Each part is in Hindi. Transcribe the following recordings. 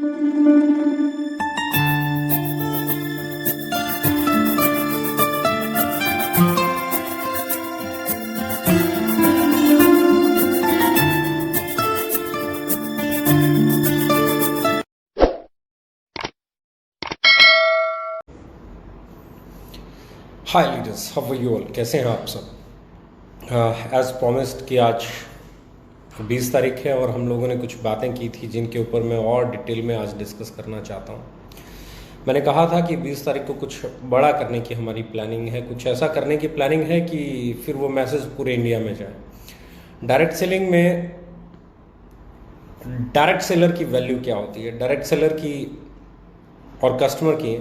Hi leaders, how are you all? कैसे हैं आप सब? एज प्रॉमिस्ड कि आज 20 तारीख है और हम लोगों ने कुछ बातें की थी जिनके ऊपर मैं और डिटेल में आज डिस्कस करना चाहता हूँ। मैंने कहा था कि 20 तारीख को कुछ बड़ा करने की हमारी प्लानिंग है, कुछ ऐसा करने की प्लानिंग है कि फिर वो मैसेज पूरे इंडिया में जाए। डायरेक्ट सेलिंग में डायरेक्ट सेलर की वैल्यू क्या होती है, डायरेक्ट सेलर की और कस्टमर की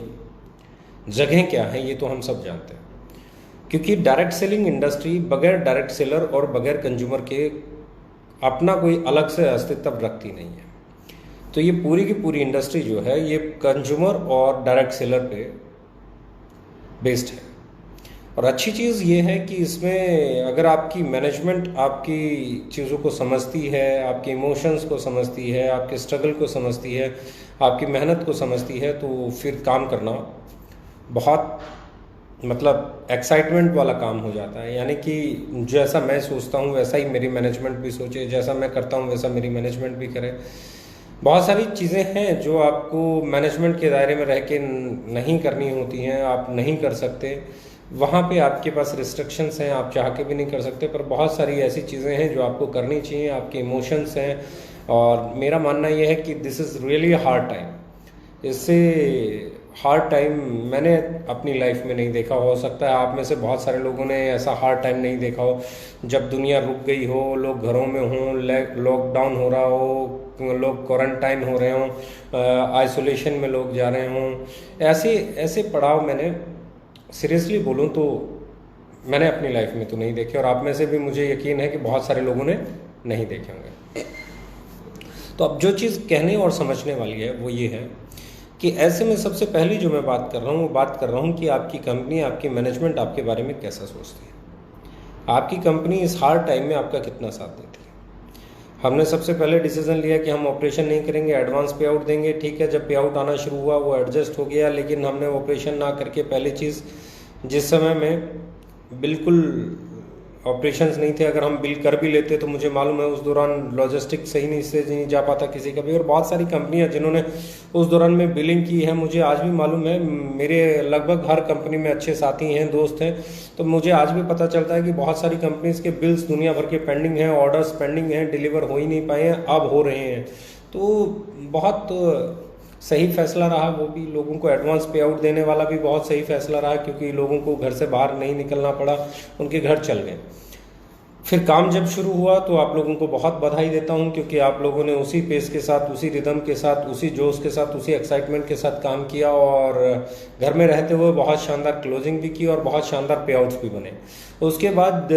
जगह क्या है, ये तो हम सब जानते हैं। क्योंकि डायरेक्ट सेलिंग इंडस्ट्री बगैर डायरेक्ट सेलर और बगैर कंज्यूमर के अपना कोई अलग से अस्तित्व रखती नहीं है। तो ये पूरी की पूरी इंडस्ट्री जो है ये कंज्यूमर और डायरेक्ट सेलर पे बेस्ड है। और अच्छी चीज़ ये है कि इसमें अगर आपकी मैनेजमेंट आपकी चीज़ों को समझती है, आपके इमोशंस को समझती है, आपके स्ट्रगल को समझती है, आपकी मेहनत को समझती है, तो फिर काम करना बहुत एक्साइटमेंट वाला काम हो जाता है। यानी कि जैसा मैं सोचता हूँ वैसा ही मेरी मैनेजमेंट भी सोचे, जैसा मैं करता हूँ वैसा मेरी मैनेजमेंट भी करे। बहुत सारी चीज़ें हैं जो आपको मैनेजमेंट के दायरे में रह के नहीं करनी होती हैं, आप नहीं कर सकते। वहाँ पे आपके पास रिस्ट्रिक्शंस हैं, आप चाह के भी नहीं कर सकते। पर बहुत सारी ऐसी चीज़ें हैं जो आपको करनी चाहिए, आपके इमोशंस हैं। और मेरा मानना यह है कि this is really hard time. इससे हार्ड टाइम मैंने अपनी लाइफ में नहीं देखा। हो सकता है आप में से बहुत सारे लोगों ने ऐसा हार्ड टाइम नहीं देखा हो, जब दुनिया रुक गई हो, लोग घरों में हों, लॉकडाउन हो रहा हो, लोग क्वारंटाइन हो रहे हों, आइसोलेशन में लोग जा रहे हों। ऐसे ऐसे पड़ाव मैंने सीरियसली बोलूँ तो मैंने अपनी लाइफ में तो नहीं देखे, और आप में से भी मुझे यकीन है कि बहुत सारे लोगों ने नहीं देखे होंगे। तो अब जो चीज़ कहने और समझने वाली है वो ये है कि ऐसे में सबसे पहली जो मैं बात कर रहा हूँ वो बात कर रहा हूँ कि आपकी कंपनी, आपकी मैनेजमेंट आपके बारे में कैसा सोचती है। आपकी कंपनी इस हार्ड टाइम में आपका कितना साथ देती है। हमने सबसे पहले डिसीजन लिया कि हम ऑपरेशन नहीं करेंगे, एडवांस पे आउट देंगे। ठीक है, जब पे आउट आना शुरू हुआ वो एडजस्ट हो गया, लेकिन हमने ऑपरेशन ना करके पहली चीज़, जिस समय में बिल्कुल ऑपरेशंस नहीं थे, अगर हम बिल कर भी लेते तो मुझे मालूम है उस दौरान लॉजिस्टिक सही नहीं जा पाता किसी का भी। और बहुत सारी कंपनियां जिन्होंने उस दौरान में बिलिंग की है, मुझे आज भी मालूम है, मेरे लगभग हर कंपनी में अच्छे साथी हैं, दोस्त हैं, तो मुझे आज भी पता चलता है कि बहुत सारी कंपनीज के बिल्स दुनिया भर के पेंडिंग हैं, ऑर्डर्स पेंडिंग हैं, डिलीवर हो ही नहीं पाए हैं, अब हो रहे हैं। तो बहुत सही फैसला रहा, वो भी लोगों को एडवांस पे आउट देने वाला भी बहुत सही फैसला रहा, क्योंकि लोगों को घर से बाहर नहीं निकलना पड़ा, उनके घर चल गए। फिर काम जब शुरू हुआ तो आप लोगों को बहुत बधाई देता हूं, क्योंकि आप लोगों ने उसी पेस के साथ, उसी रिदम के साथ, उसी जोश के साथ, उसी एक्साइटमेंट के साथ काम किया, और घर में रहते हुए बहुत शानदार क्लोजिंग भी की और बहुत शानदार पे आउट्स भी बने। उसके बाद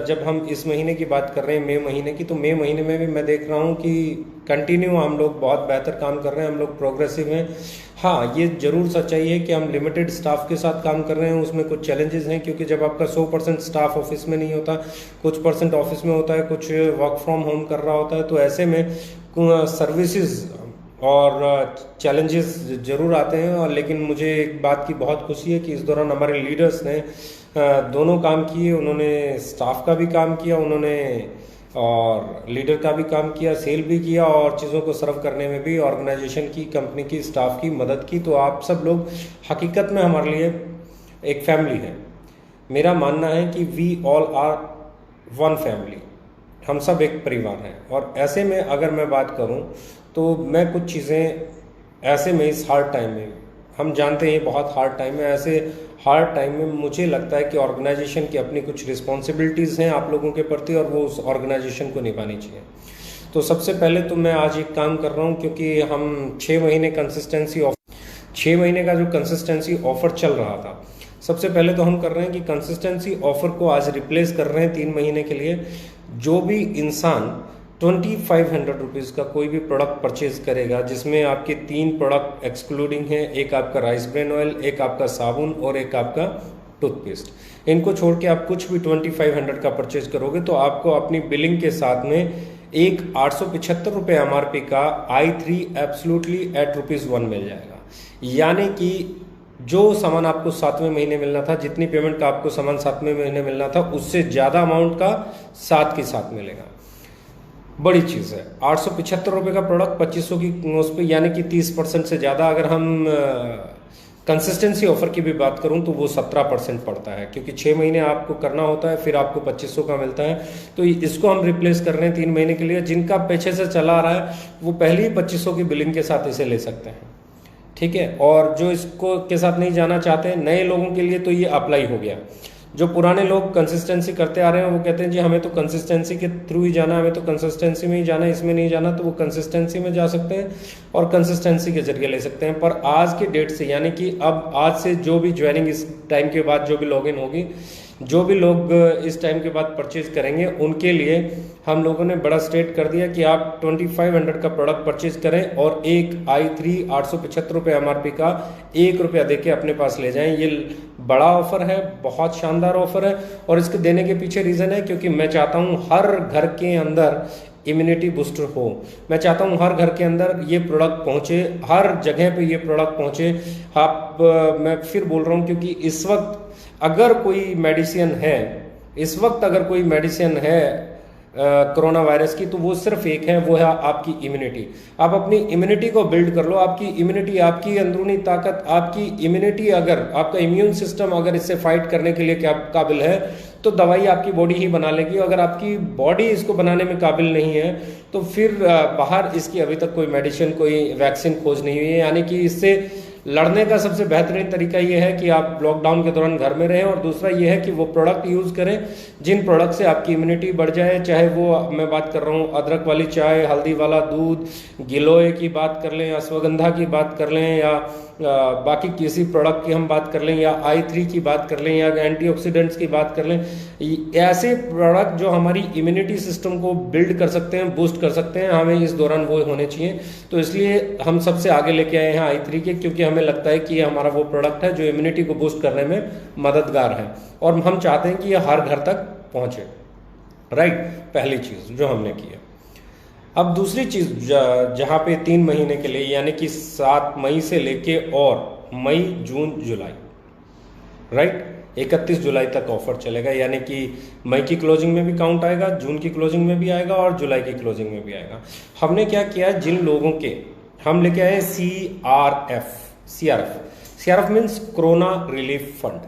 जब हम इस महीने की बात कर रहे हैं, मई महीने की, तो मई महीने में भी मैं देख रहा हूँ कि कंटिन्यू हम लोग बहुत बेहतर काम कर रहे हैं, हम लोग प्रोग्रेसिव हैं। हाँ, ये जरूर सच्चाई है कि हम लिमिटेड स्टाफ के साथ काम कर रहे हैं, उसमें कुछ चैलेंजेस हैं, क्योंकि जब आपका 100% स्टाफ ऑफिस में नहीं होता, कुछ परसेंट ऑफिस में होता है, कुछ वर्क फ्रॉम होम कर रहा होता है, तो ऐसे में सर्विसेज और चैलेंजेस जरूर आते हैं। और लेकिन मुझे एक बात की बहुत खुशी है कि इस दौरान हमारे लीडर्स ने दोनों काम किए। उन्होंने स्टाफ का भी काम किया, उन्होंने और लीडर का भी काम किया, सेल भी किया, और चीज़ों को सर्व करने में भी ऑर्गेनाइजेशन की, कंपनी की, स्टाफ की मदद की। तो आप सब लोग हकीकत में हमारे लिए एक फैमिली है। मेरा मानना है कि we all are one family, हम सब एक परिवार हैं। और ऐसे में अगर मैं बात करूं तो मैं कुछ चीज़ें ऐसे में इस हार्ड टाइम में, हम जानते हैं बहुत हार्ड टाइम है, ऐसे हार्ड टाइम में मुझे लगता है कि ऑर्गेनाइजेशन की अपनी कुछ रिस्पॉन्सिबिलिटीज़ हैं आप लोगों के प्रति, और वो उस ऑर्गेनाइजेशन को निभानी चाहिए। तो सबसे पहले तो मैं आज एक काम कर रहा हूं, क्योंकि हम 6 महीने कंसिस्टेंसी 6 महीने का जो कंसिस्टेंसी ऑफर चल रहा था, सबसे पहले तो हम कर रहे हैं कि कंसिस्टेंसी ऑफर को आज रिप्लेस कर रहे हैं 3 महीने के लिए। जो भी इंसान 2500 रुपीज़ का कोई भी प्रोडक्ट परचेज करेगा, जिसमें आपके 3 प्रोडक्ट एक्सक्लूडिंग हैं, एक आपका राइस ब्रेन ऑयल, एक आपका साबुन और एक आपका टूथपेस्ट, इनको छोड़ के आप कुछ भी 2500 का परचेज करोगे तो आपको अपनी बिलिंग के साथ में एक 875 रुपये MRP का i3 एब्सोल्युटली एट ₹1 मिल जाएगा। यानी कि जो सामान आपको 7वें महीने मिलना था, जितनी पेमेंट का आपको सामान 7वें महीने मिलना था, उससे ज़्यादा अमाउंट का साथ के साथ मिलेगा। बड़ी चीज़ है। 875 रुपये का प्रोडक्ट 2500 की उस पर, यानी कि 30% से ज़्यादा। अगर हम कंसिस्टेंसी ऑफर की भी बात करूं तो वो 17% पड़ता है, क्योंकि 6 महीने आपको करना होता है, फिर आपको 2500 का मिलता है। तो इसको हम रिप्लेस कर रहे हैं 3 महीने के लिए। जिनका पीछे से चला आ रहा है वो पहले ही 2500 की बिलिंग के साथ इसे ले सकते हैं, ठीक है। और जो इसको के साथ नहीं जाना चाहते नए लोगों के लिए तो ये अप्लाई हो गया। जो पुराने लोग कंसिस्टेंसी करते आ रहे हैं वो कहते हैं जी हमें तो कंसिस्टेंसी के थ्रू ही जाना है, हमें तो कंसिस्टेंसी में ही जाना है, इसमें नहीं जाना, तो वो कंसिस्टेंसी में जा सकते हैं और कंसिस्टेंसी के जरिए ले सकते हैं। पर आज के डेट से, यानी कि अब आज से जो भी ज्वाइनिंग इस टाइम के बाद जो भी लॉगिन होगी, जो भी लोग इस टाइम के बाद परचेज करेंगे, उनके लिए हम लोगों ने बड़ा स्टेट कर दिया कि आप 2500 का प्रोडक्ट परचेज करें और एक i3 875 रुपये MRP का ₹1 दे के अपने पास ले जाएं। ये बड़ा ऑफर है, बहुत शानदार ऑफर है। और इसके देने के पीछे रीज़न है क्योंकि मैं चाहता हूँ हर घर के अंदर इम्यूनिटी बूस्टर हो। मैं चाहता हूँ हर घर के अंदर ये प्रोडक्ट पहुँचे, हर जगह पे ये प्रोडक्ट पहुँचे। मैं फिर बोल रहा हूँ क्योंकि इस वक्त अगर कोई मेडिसिन है, इस वक्त अगर कोई मेडिसिन है कोरोना वायरस की, तो वो सिर्फ एक है, वो है आपकी इम्यूनिटी। आप अपनी इम्यूनिटी को बिल्ड कर लो। आपकी इम्यूनिटी, आपकी अंदरूनी ताकत, आपकी इम्यूनिटी, अगर आपका इम्यून सिस्टम अगर इससे फाइट करने के लिए काबिल है तो दवाई आपकी बॉडी ही बना लेगी। अगर आपकी बॉडी इसको बनाने में काबिल नहीं है तो फिर बाहर इसकी अभी तक कोई मेडिसिन, कोई वैक्सीन खोज नहीं हुई है। यानी कि इससे लड़ने का सबसे बेहतरीन तरीका ये है कि आप लॉकडाउन के दौरान घर में रहें, और दूसरा ये है कि वो प्रोडक्ट यूज़ करें जिन प्रोडक्ट से आपकी इम्यूनिटी बढ़ जाए। चाहे वो मैं बात कर रहा हूँ अदरक वाली चाय, हल्दी वाला दूध, गिलोय की बात कर लें, अश्वगंधा की बात कर लें, या बाकी किसी प्रोडक्ट की हम बात कर लें, या i3 की बात कर लें, या एंटीऑक्सीडेंट्स की बात कर लें। ऐसे प्रोडक्ट जो हमारी इम्यूनिटी सिस्टम को बिल्ड कर सकते हैं, बूस्ट कर सकते हैं, हमें इस दौरान वो होने चाहिए। तो इसलिए हम सबसे आगे लेके आए हैं i3 के, क्योंकि हमें लगता है कि ये हमारा वो प्रोडक्ट है जो इम्यूनिटी को बूस्ट करने में मददगार है, और हम चाहते हैं कि ये हर घर तक पहुँचे। राइट, पहली चीज़ जो हमने की है। अब दूसरी चीज़ जहाँ पे 3 महीने के लिए, यानी कि 7 मई से लेके और मई, जून, जुलाई, राइट, 31 जुलाई तक ऑफर चलेगा। यानी कि मई की क्लोजिंग में भी काउंट आएगा, जून की क्लोजिंग में भी आएगा और जुलाई की क्लोजिंग में भी आएगा। हमने क्या किया, जिन लोगों के हम लेके आए CRF means corona relief fund.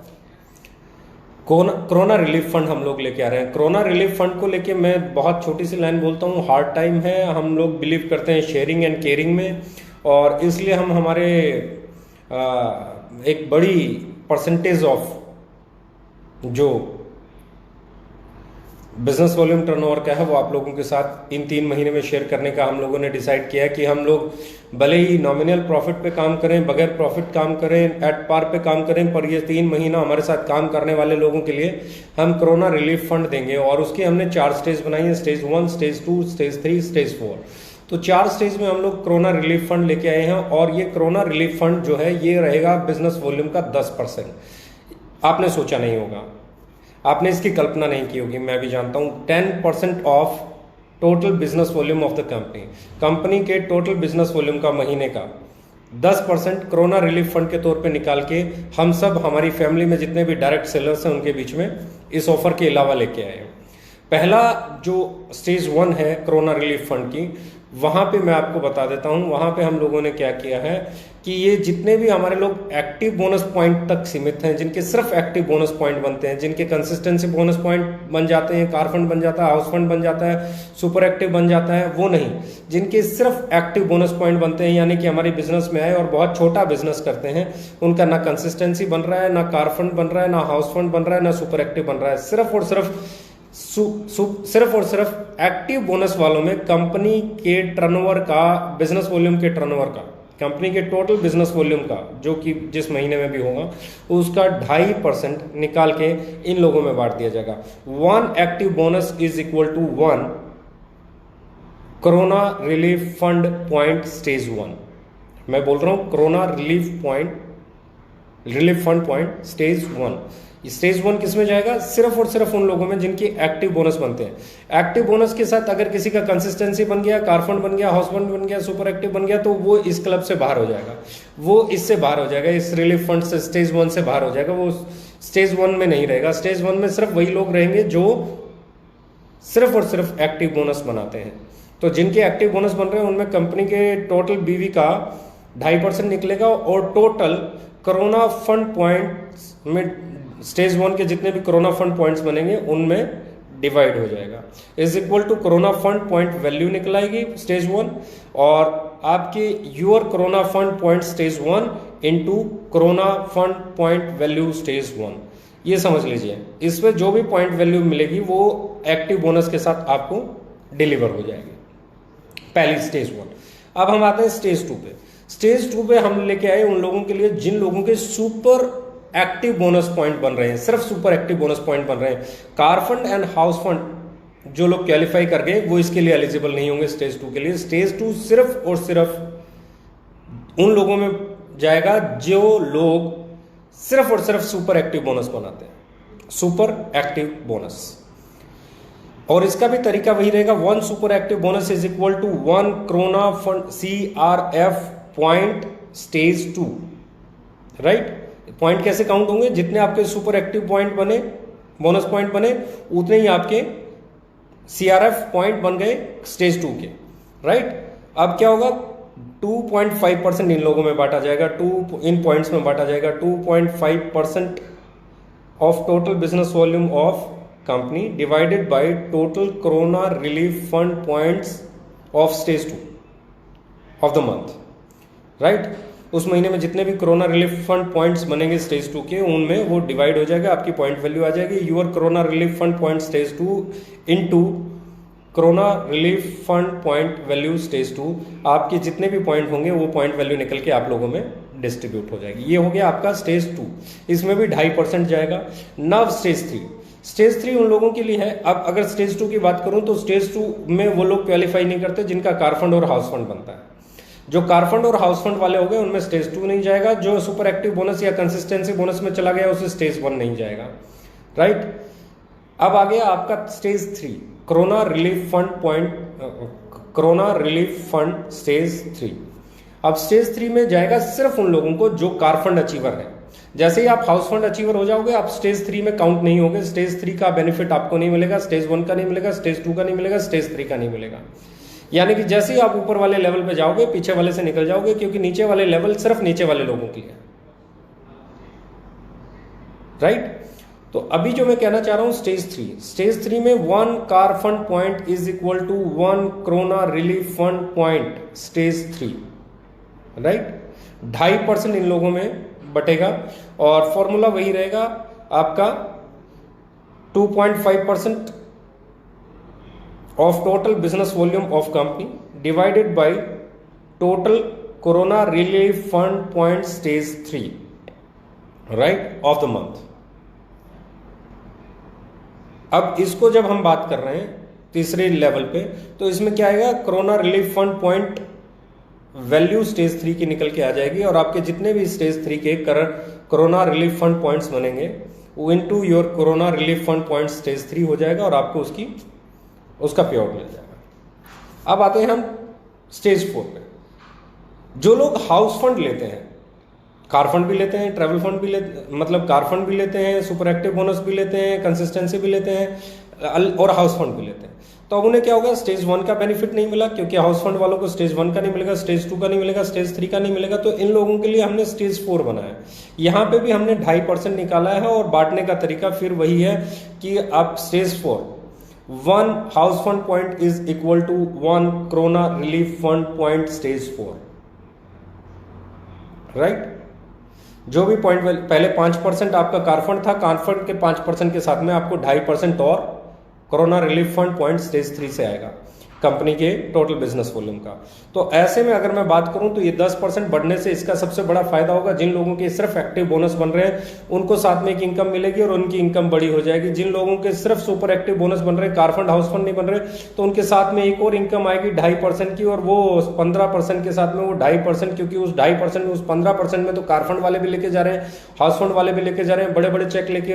Corona relief fund हम लोग लेके आ रहे हैं। कोरोना रिलीफ फंड को लेके मैं बहुत छोटी सी लाइन बोलता हूँ, हार्ड टाइम है। हम लोग बिलीव करते हैं शेयरिंग एंड केयरिंग में, और इसलिए हम हमारे एक बड़ी परसेंटेज ऑफ जो बिजनेस वॉल्यूम टर्नओवर का है वो आप लोगों के साथ इन 3 महीने में शेयर करने का हम लोगों ने डिसाइड किया कि हम लोग भले ही नॉमिनल प्रॉफिट पे काम करें, बगैर प्रॉफिट काम करें, एट पार पे काम करें, पर ये 3 महीना हमारे साथ काम करने वाले लोगों के लिए हम कोरोना रिलीफ फंड देंगे। और उसकी हमने 4 स्टेज बनाई है, स्टेज 1, स्टेज 2, स्टेज 3, स्टेज 4। तो 4 स्टेज में हम लोग कोरोना रिलीफ फंड लेके आए हैं, और ये कोरोना रिलीफ फंड जो है ये रहेगा बिजनेस वॉल्यूम का 10%। आपने सोचा नहीं होगा, आपने इसकी कल्पना नहीं की होगी, मैं भी जानता हूँ। 10% of total business volume of the company के टोटल बिजनेस वॉल्यूम का महीने का 10% कोरोना रिलीफ फंड के तौर पे निकाल के हम सब हमारी फैमिली में जितने भी डायरेक्ट सेलर्स हैं उनके बीच में इस ऑफर के अलावा लेके आए हैं। पहला जो स्टेज 1 है कोरोना रिलीफ फंड की, वहाँ पे मैं आपको बता देता हूँ। वहाँ पे हम लोगों ने क्या किया है कि ये जितने भी हमारे लोग एक्टिव बोनस पॉइंट तक सीमित हैं, जिनके सिर्फ एक्टिव बोनस पॉइंट बनते हैं, जिनके कंसिस्टेंसी बोनस पॉइंट बन जाते हैं, कार फंड बन जाता है, हाउस फंड बन जाता है, सुपर एक्टिव बन जाता है, वो नहीं, जिनके सिर्फ एक्टिव बोनस पॉइंट बनते हैं, यानी कि हमारे बिजनेस में आए और बहुत छोटा बिजनेस करते हैं, उनका ना कंसिस्टेंसी बन रहा है, ना कार फंड बन रहा है, ना हाउस फंड बन रहा है, ना सुपर एक्टिव बन रहा है। सिर्फ और सिर्फ एक्टिव बोनस वालों में कंपनी के टर्नओवर का, बिजनेस वॉल्यूम के टर्नओवर का, कंपनी के टोटल बिजनेस वॉल्यूम का, जो कि जिस महीने में भी होगा, उसका 2.5% निकाल के इन लोगों में बांट दिया जाएगा। 1 active bonus is equal to 1 corona relief fund point stage 1। मैं बोल रहा हूं corona relief fund point stage 1। Stage 1 किस में जाएगा? सिर्फ और सिर्फ उन लोगों में जिनकी एक्टिव बोनस बनते हैं। एक्टिव बोनस के साथ अगर किसी का कंसिस्टेंसी बन गया, कार फंड बन गया, हाउस फंड बन गया, सुपर एक्टिव बन गया, तो वो इस क्लब से बाहर हो जाएगा, वो इससे बाहर हो जाएगा, इस रिलीफ फंड से स्टेज 1 से बाहर हो जाएगा, वो स्टेज 1 में नहीं रहेगा। स्टेज 1 में सिर्फ वही लोग रहेंगे जो सिर्फ और सिर्फ एक्टिव बोनस बनाते हैं। तो जिनके एक्टिव बोनस बन रहे हैं उनमें कंपनी के टोटल बीवी का 2.5% निकलेगा और टोटल कोरोना फंड पॉइंट्स में स्टेज 1 के जितने भी कोरोना फंड पॉइंट्स बनेंगे उनमें डिवाइड हो जाएगा, is equal to corona fund point value निकल आएगी स्टेज 1, और आपके your corona fund point stage 1 into corona fund point value stage 1। ये समझ लीजिए, इसमें जो भी पॉइंट वैल्यू मिलेगी वो एक्टिव बोनस के साथ आपको डिलीवर हो जाएगी, पहली स्टेज 1। अब हम आते हैं स्टेज 2 पे। स्टेज 2 पे हम लेके आए उन लोगों के लिए जिन लोगों के सुपर एक्टिव बोनस पॉइंट बन रहे हैं, सिर्फ सुपर एक्टिव बोनस पॉइंट बन रहे हैं। Car fund and house fund जो लोग क्वालिफाई कर गए वो इसके लिए एलिजिबल नहीं होंगे स्टेज 2 के लिए। स्टेज 2 सिर्फ और सिर्फ उन लोगों में जाएगा जो लोग सिर्फ और सिर्फ सुपर एक्टिव बोनस बनाते हैं, सुपर एक्टिव बोनस। और इसका भी तरीका वही रहेगा, 1 super active bonus is equal to 1 corona fund CRF point stage 2, right. Point कैसे काउंट होंगे? जितने आपके सुपर एक्टिव पॉइंट बने, बोनस पॉइंट बने, उतने ही आपके CRF पॉइंट बन गए स्टेज 2 के, राइट। अब क्या होगा? 2.5% इन लोगों में बांटा जाएगा, इन पॉइंट्स में बांटा जाएगा। 2.5% of total business volume of company divided by total corona relief fund points of stage 2 of the month, right. उस महीने में जितने भी कोरोना रिलीफ फंड पॉइंट्स बनेंगे स्टेज 2 के, उनमें वो डिवाइड हो जाएगा, आपकी पॉइंट वैल्यू आ जाएगी। Your corona relief fund point stage 2 into corona relief fund point value stage 2, आपके जितने भी पॉइंट होंगे वो पॉइंट वैल्यू निकल के आप लोगों में डिस्ट्रीब्यूट हो जाएगी। ये हो गया आपका स्टेज 2, इसमें भी 2.5% जाएगा। नव स्टेज 3, स्टेज 3 उन लोगों के लिए है। अब अगर स्टेज 2 की बात करूं तो स्टेज 2 में वो लोग क्वालिफाई नहीं करते जिनका कार फंड और हाउस फंड बनता है। जो कार फंड और हाउस फंड वाले हो गए उनमें स्टेज 2 नहीं जाएगा। जो सुपर एक्टिव बोनस या कंसिस्टेंसी बोनस में चला गया उसे स्टेज 1 नहीं जाएगा, राइट। अब आ गया आपका stage 3, corona relief fund point, corona relief fund stage 3। अब स्टेज 3 में जाएगा सिर्फ उन लोगों को जो कार फंड अचीवर है। जैसे ही आप हाउस फंड अचीवर हो जाओगे आप स्टेज 3 में काउंट नहीं होगे। स्टेज 3 का बेनिफिट आपको नहीं मिलेगा, स्टेज 1 का नहीं मिलेगा, स्टेज 2 का नहीं मिलेगा, स्टेज 3 का नहीं मिलेगा। यानी कि जैसे ही आप ऊपर वाले लेवल पे जाओगे पीछे वाले से निकल जाओगे, क्योंकि नीचे वाले लेवल सिर्फ नीचे वाले लोगों के लिए, राइट। तो अभी जो मैं कहना चाह रहा हूं स्टेज 3 में 1 car fund point is equal to 1 corona relief fund point stage 3, right. 2.5% इन लोगों में बटेगा और फॉर्मूला वही रहेगा आपका 2.5% of total business volume of company divided by total corona relief fund point stage 3, right, of the month। अब इसको जब हम बात कर रहे हैं तीसरे लेवल पे तो इसमें क्या आएगा? Corona relief fund point value stage 3 की निकल के आ जाएगी और आपके जितने भी स्टेज 3 के कोरोना रिलीफ फंड पॉइंट्स बनेंगे वो into your corona relief fund point stage 3 हो जाएगा और आपको उसका पे आउट मिल जाएगा। अब आते हैं हम स्टेज 4 पे। जो लोग हाउस फंड लेते हैं, कार फंड भी लेते हैं, ट्रैवल फंड भी लेते, मतलब कार फंड भी लेते हैं, सुपर एक्टिव बोनस भी लेते हैं, कंसिस्टेंसी भी लेते हैं और हाउस फंड भी लेते हैं, तो अब उन्हें क्या होगा? स्टेज 1 का बेनिफिट नहीं मिला क्योंकि हाउस फंड वालों को स्टेज 1 का नहीं मिलेगा, स्टेज 2 का नहीं मिलेगा, स्टेज 3 का नहीं मिलेगा। तो इन लोगों के लिए हमने स्टेज 4 बनाया। यहाँ पे भी हमने 2.5% निकाला है और बांटने का तरीका फिर वही है कि आप stage 4 1 house fund point is equal to 1 corona relief fund point stage 4, right. जो भी पॉइंट पहले 5% आपका कार फंड था, कार फंड के 5% के साथ में आपको 2.5% और corona relief fund point stage 3 से आएगा। कंपनी के टोटल बिजनेस वॉल्यूम का। तो ऐसे में अगर मैं बात करूं तो ये 10% बढ़ने से इसका सबसे बड़ा फायदा होगा, जिन लोगों के सिर्फ एक्टिव बोनस बन रहे हैं उनको साथ में एक इनकम मिलेगी और उनकी इनकम बड़ी हो जाएगी। जिन लोगों के सिर्फ सुपर एक्टिव बोनस बन रहे हैं, कार फंड हाउस फंड नहीं बन रहे, तो उनके साथ में एक और इनकम आएगी 2.5% की, और वो 15% के साथ में वो 2.5%, क्योंकि उस 2.5% में उस 15% में तो कार फंड वाले भी लेके जा रहे हैं, हाउस फंड वाले भी लेके जा रहे हैं, बड़े बड़े चेक लेके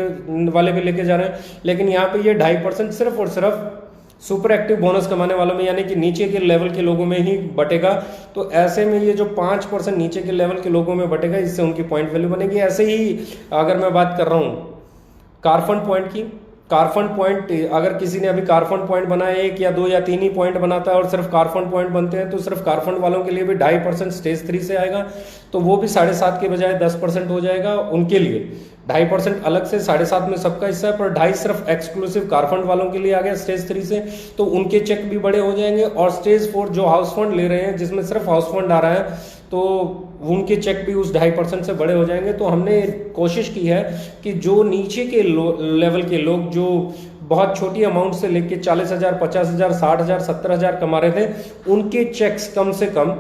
वाले भी लेके जा रहे हैं, लेकिन यहाँ पे ये 2.5% सिर्फ और सिर्फ सुपर एक्टिव बोनस कमाने वालों में यानी कि नीचे के लेवल के लोगों में ही बटेगा। तो ऐसे में ये जो 5% नीचे के लेवल के लोगों में बटेगा, इससे उनकी पॉइंट वैल्यू बनेगी। ऐसे ही अगर मैं बात कर रहा हूँ कार फंड पॉइंट की, कार फंड पॉइंट अगर किसी ने अभी कार फंड पॉइंट बनाया 1 या 2 या 3 ही पॉइंट बनाता है और सिर्फ कार फंड पॉइंट बनते हैं, तो सिर्फ कार फंड वालों के लिए भी 2.5% स्टेज 3 से आएगा, तो वो भी 7.5 के बजाय 10% हो जाएगा उनके लिए। 2.5% अलग से, 7.5 में सबका हिस्सा है, पर 2.5 सिर्फ एक्सक्लूसिव कार फंड वालों के लिए आ गया स्टेज 3 से, तो उनके चेक भी बड़े हो जाएंगे। और स्टेज 4 जो हाउस फंड ले रहे हैं, जिसमें सिर्फ हाउस फंड आ रहा है, तो उनके चेक भी उस 2.5% से बड़े हो जाएंगे। तो हमने कोशिश की है कि जो नीचे के लेवल के लोग जो बहुत छोटी अमाउंट से लेके 40,000, 50,000, 60,000, 70,000 कमा रहे थे, उनके चेक्स कम से कम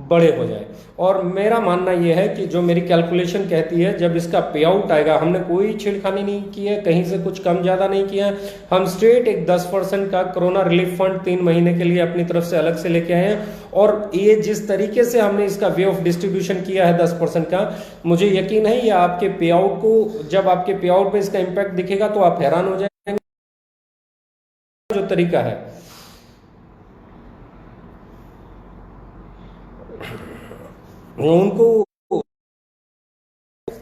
बड़े हो जाए। और मेरा मानना यह है कि जो मेरी कैलकुलेशन कहती है, जब इसका पे आउट आएगा, हमने कोई छेड़खानी नहीं की है, कहीं से कुछ कम ज़्यादा नहीं किया है, हम स्ट्रेट एक 10% का कोरोना रिलीफ फंड 3 महीने के लिए अपनी तरफ से अलग से लेके आए हैं। और ये जिस तरीके से हमने इसका वे ऑफ डिस्ट्रीब्यूशन किया है 10% का, मुझे यकीन है ये आपके पे आउट को, जब आपके पे आउट पे इसका इम्पैक्ट दिखेगा तो आप हैरान हो जाएंगे। जो तरीका है उनको,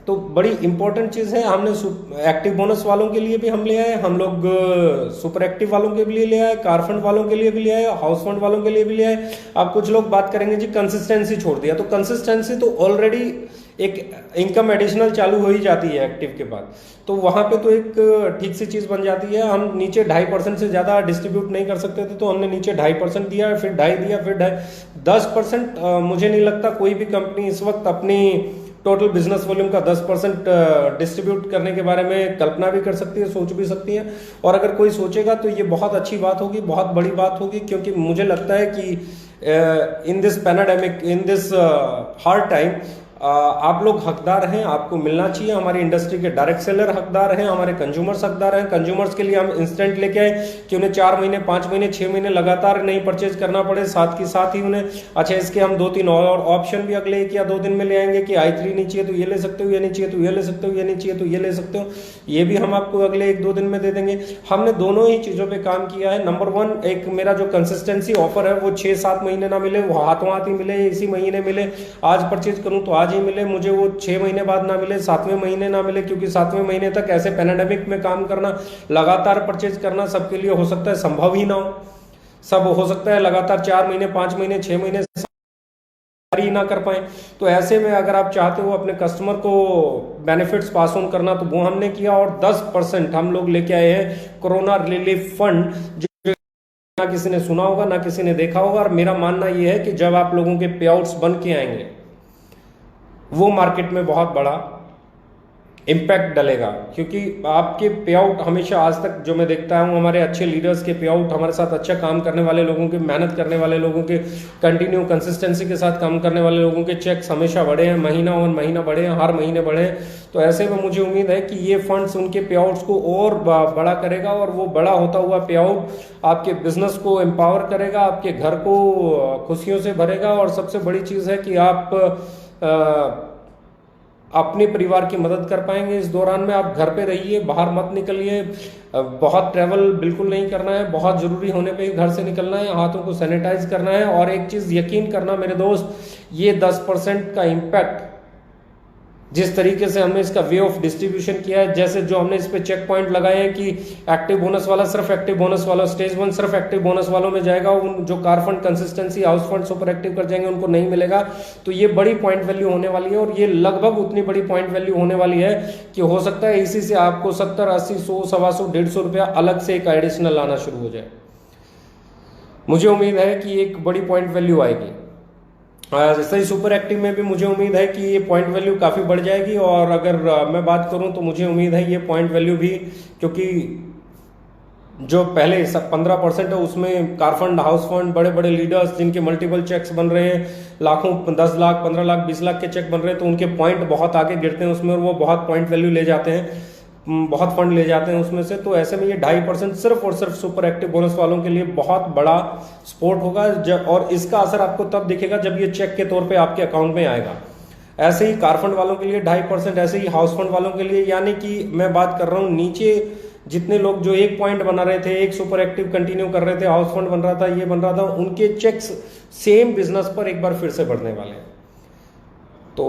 तो बड़ी इंपॉर्टेंट चीज है। हमने एक्टिव बोनस वालों के लिए भी हम ले आए, हम लोग सुपर एक्टिव वालों के लिए ले आए, कार फंड वालों के लिए भी ले आए, हाउस फंड वालों के लिए भी ले आए। अब कुछ लोग बात करेंगे जी कंसिस्टेंसी छोड़ दिया, तो कंसिस्टेंसी तो ऑलरेडी एक इनकम एडिशनल चालू हो ही जाती है एक्टिव के बाद, तो वहां पे तो एक ठीक सी चीज बन जाती है। हम नीचे 2.5% से ज्यादा डिस्ट्रीब्यूट नहीं कर सकते थे, तो हमने नीचे 2.5% दिया, फिर 2.5 दिया, फिर 10%। मुझे नहीं लगता कोई भी कंपनी इस वक्त अपनी टोटल बिजनेस वॉल्यूम का 10% डिस्ट्रीब्यूट करने के बारे में कल्पना भी कर सकती है, सोच भी सकती है। और अगर कोई सोचेगा तो ये बहुत अच्छी बात होगी, बहुत बड़ी बात होगी, क्योंकि मुझे लगता है कि in this pandemic, in this hard time, आप लोग हकदार हैं, आपको मिलना चाहिए। हमारी इंडस्ट्री के डायरेक्ट सेलर हकदार हैं, हमारे कंज्यूमर्स हकदार हैं। कंज्यूमर्स के लिए हम इंस्टेंट लेके आए कि उन्हें 4 महीने, 5 महीने, 6 महीने लगातार नहीं परचेज करना पड़े, साथ के साथ ही उन्हें अच्छा इसके हम 2-3 और ऑप्शन भी अगले 1 या 2 दिन में ले आएंगे कि i3 नहीं चाहिए तो ये ले सकते हो, ये नहीं चाहिए तो ये ले सकते हो, ये नहीं चाहिए तो ये ले सकते हो, ये भी हम आपको अगले 1-2 दिन में दे देंगे। हमने दोनों ही चीजों पे काम किया है। नंबर 1, एक मेरा जो कंसिस्टेंसी ऑफर है वो 6-7 महीने ना मिले, वो हाथों हाथ ही मिले, इसी महीने मिले, आज परचेज करूं तो आज ही मिले, मुझे वो 6 महीने बाद ना मिले, 7वें महीने ना मिले, क्योंकि 7वें महीने तक ऐसे पैंडेमिक में काम करना, लगातार परचेज करना सबके लिए हो सकता है संभव ही ना हो। सब हो सकता है लगातार 4 महीने, 5 महीने, 6 महीने ही ना कर पाए। तो ऐसे में अगर आप चाहते हो अपने कस्टमर को बेनिफिट्स पास ऑन करना, तो वो हमने किया। और 10% हम लोग लेके आए हैं कोरोना रिलीफ फंड, जो ना किसी ने सुना होगा ना किसी ने देखा होगा। और मेरा मानना यह है कि जब आप लोगों के पे आउट्स बन के आएंगे, वो मार्केट में बहुत बड़ा इम्पैक्ट डलेगा, क्योंकि आपके पे आउट हमेशा आज तक जो मैं देखता हूँ, हमारे अच्छे लीडर्स के पे आउट, हमारे साथ अच्छा काम करने वाले लोगों के, मेहनत करने वाले लोगों के, कंटिन्यू कंसिस्टेंसी के साथ काम करने वाले लोगों के चेक्स हमेशा बढ़े हैं, महीना और महीना बढ़े हैं, हर महीने बढ़े हैं। तो ऐसे में मुझे उम्मीद है कि ये फंड्स उनके पे आउट्स को और बड़ा करेगा, और वो बड़ा होता हुआ पे आउट आपके बिजनेस को एम्पावर करेगा, आपके घर को खुशियों से भरेगा। और सबसे बड़ी चीज़ है कि आप अपने परिवार की मदद कर पाएंगे। इस दौरान में आप घर पे रहिए, बाहर मत निकलिए, बहुत ट्रैवल बिल्कुल नहीं करना है, बहुत ज़रूरी होने पे ही घर से निकलना है, हाथों को सैनिटाइज करना है। और एक चीज़ यकीन करना मेरे दोस्त, ये 10% का इम्पैक्ट जिस तरीके से हमने इसका वे ऑफ डिस्ट्रीब्यूशन किया है, जैसे जो हमने इस पे चेक पॉइंट लगाए हैं कि एक्टिव बोनस वाला सिर्फ एक्टिव बोनस वाला, स्टेज 1 सिर्फ एक्टिव बोनस वालों में जाएगा, उन जो car fund, consistency, house fund super active कर जाएंगे उनको नहीं मिलेगा। तो ये बड़ी पॉइंट वैल्यू होने वाली है, और ये लगभग उतनी बड़ी पॉइंट वैल्यू होने वाली है कि हो सकता है इसी से आपको 70, 80, 100, 125, 150 रुपया अलग से एक एडिशनल आना शुरू हो जाए। मुझे उम्मीद है कि एक बड़ी पॉइंट वैल्यू आएगी। जैसे ही सुपर एक्टिव में भी मुझे उम्मीद है कि ये पॉइंट वैल्यू काफ़ी बढ़ जाएगी। और अगर मैं बात करूं तो मुझे उम्मीद है ये पॉइंट वैल्यू भी, क्योंकि जो पहले सब 15% है उसमें कार फंड, हाउस फंड, बड़े बड़े लीडर्स जिनके मल्टीपल चेक्स बन रहे हैं, लाखों, 10 लाख, 15 लाख, 20 लाख के चेक बन रहे हैं, तो उनके पॉइंट बहुत आगे गिरते हैं उसमें और वो बहुत पॉइंट वैल्यू ले जाते हैं, बहुत फंड ले जाते हैं उसमें से। तो ऐसे में ये 2.5% सिर्फ और सिर्फ सुपर एक्टिव बोनस वालों के लिए बहुत बड़ा सपोर्ट होगा। और इसका असर आपको तब दिखेगा जब ये चेक के तौर पे आपके अकाउंट में आएगा। ऐसे ही कार फंड वालों के लिए 2.5%, ऐसे ही हाउस फंड वालों के लिए, यानी कि मैं बात कर रहा हूँ नीचे जितने लोग जो 1 पॉइंट बना रहे थे, एक सुपर एक्टिव कंटिन्यू कर रहे थे, हाउस फंड बन रहा था, ये बन रहा था, उनके चेक्स सेम बिजनेस पर एक बार फिर से बढ़ने वाले हैं। तो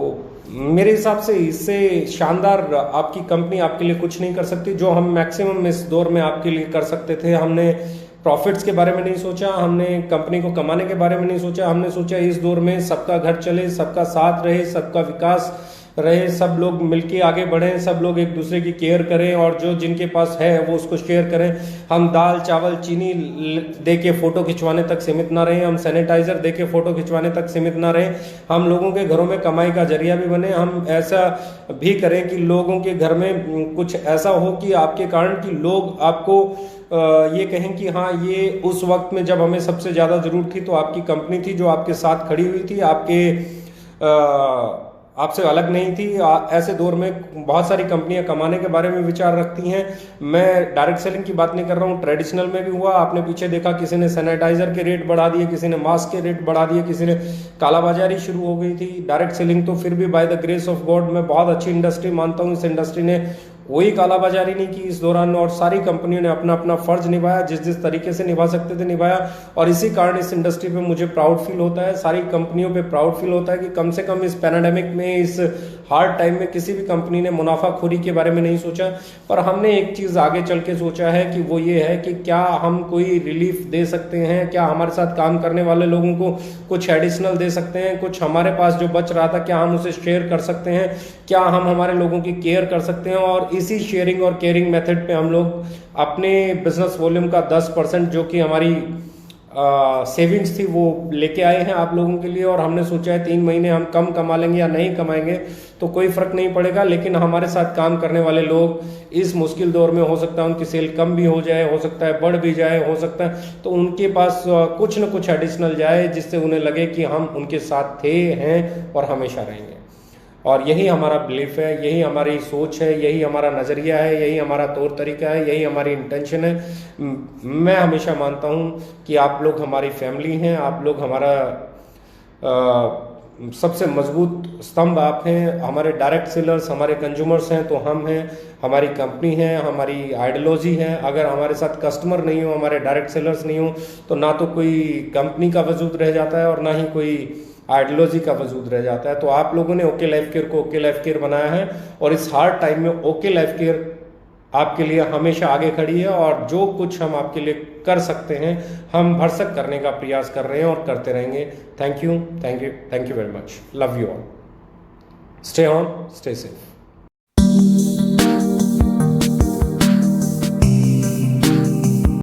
मेरे हिसाब से इससे शानदार आपकी कंपनी आपके लिए कुछ नहीं कर सकती। जो हम मैक्सिमम इस दौर में आपके लिए कर सकते थे, हमने प्रॉफिट्स के बारे में नहीं सोचा, हमने कंपनी को कमाने के बारे में नहीं सोचा, हमने सोचा इस दौर में सबका घर चले, सबका साथ रहे, सबका विकास रहे, सब लोग मिलके आगे बढ़ें, सब लोग एक दूसरे की केयर करें और जो जिनके पास है वो उसको शेयर करें। हम दाल चावल चीनी दे के फोटो खिंचवाने तक सीमित ना रहें, हम सैनिटाइजर दे के फोटो खिंचवाने तक सीमित ना रहें, हम लोगों के घरों में कमाई का जरिया भी बने। हम ऐसा भी करें कि लोगों के घर में कुछ ऐसा हो कि आपके कारण कि लोग आपको ये कहें कि हाँ, ये उस वक्त में जब हमें सबसे ज़्यादा ज़रूरत थी तो आपकी कंपनी थी जो आपके साथ खड़ी हुई थी, आपसे अलग नहीं थी। ऐसे दौर में बहुत सारी कंपनियां कमाने के बारे में विचार रखती हैं। मैं डायरेक्ट सेलिंग की बात नहीं कर रहा हूँ, ट्रेडिशनल में भी हुआ। आपने पीछे देखा किसी ने सैनिटाइजर के रेट बढ़ा दिए, किसी ने मास्क के रेट बढ़ा दिए, किसी ने कालाबाजारी शुरू हो गई थी। डायरेक्ट सेलिंग तो फिर भी by the grace of God मैं बहुत अच्छी इंडस्ट्री मानता हूँ। इस इंडस्ट्री ने कोई कालाबाजारी नहीं की इस दौरान और सारी कंपनियों ने अपना अपना फर्ज निभाया, जिस जिस तरीके से निभा सकते थे निभाया। और इसी कारण इस इंडस्ट्री पे मुझे प्राउड फील होता है, सारी कंपनियों पे प्राउड फील होता है कि कम से कम इस पैंडेमिक में, इस हार्ड टाइम में किसी भी कंपनी ने मुनाफाखोरी के बारे में नहीं सोचा। पर हमने एक चीज़ आगे चल के सोचा है कि वो ये है कि क्या हम कोई रिलीफ दे सकते हैं, क्या हमारे साथ काम करने वाले लोगों को कुछ एडिशनल दे सकते हैं, कुछ हमारे पास जो बच रहा था क्या हम उसे शेयर कर सकते हैं, क्या हम हमारे लोगों की केयर कर सकते हैं। और इसी शेयरिंग और केयरिंग मेथड पे हम लोग अपने बिजनेस वॉल्यूम का 10% जो कि हमारी सेविंग्स थी वो लेके आए हैं आप लोगों के लिए। और हमने सोचा है 3 महीने हम कम कमा लेंगे या नहीं कमाएंगे तो कोई फर्क नहीं पड़ेगा, लेकिन हमारे साथ काम करने वाले लोग इस मुश्किल दौर में हो सकता है उनकी सेल कम भी हो जाए, हो सकता है बढ़ भी जाए, हो सकता है तो उनके पास कुछ न कुछ एडिशनल जाए जिससे उन्हें लगे कि हम उनके साथ थे, हैं और हमेशा रहेंगे। और यही हमारा बिलीफ है, यही हमारी सोच है, यही हमारा नज़रिया है, यही हमारा तौर तरीका है, यही हमारी इंटेंशन है। मैं हमेशा मानता हूँ कि आप लोग हमारी फैमिली हैं, आप लोग हमारा सबसे मजबूत स्तंभ आप हैं। हमारे डायरेक्ट सेलर्स हमारे कंज्यूमर्स हैं तो हम हैं, हमारी कंपनी है, हमारी आइडियोलॉजी है। अगर हमारे साथ कस्टमर नहीं हो, हमारे डायरेक्ट सेलर्स नहीं हो तो ना तो कोई कंपनी का वजूद रह जाता है और ना ही कोई आइडियोलॉजी का वजूद रह जाता है। तो आप लोगों ने ओके लाइफ केयर को ओके लाइफ केयर बनाया है और इस हार्ड टाइम में ओके लाइफ केयर आपके लिए हमेशा आगे खड़ी है और जो कुछ हम आपके लिए कर सकते हैं हम भरसक करने का प्रयास कर रहे हैं और करते रहेंगे। Thank you, thank you, thank you very much. Love you all. Stay home, stay safe.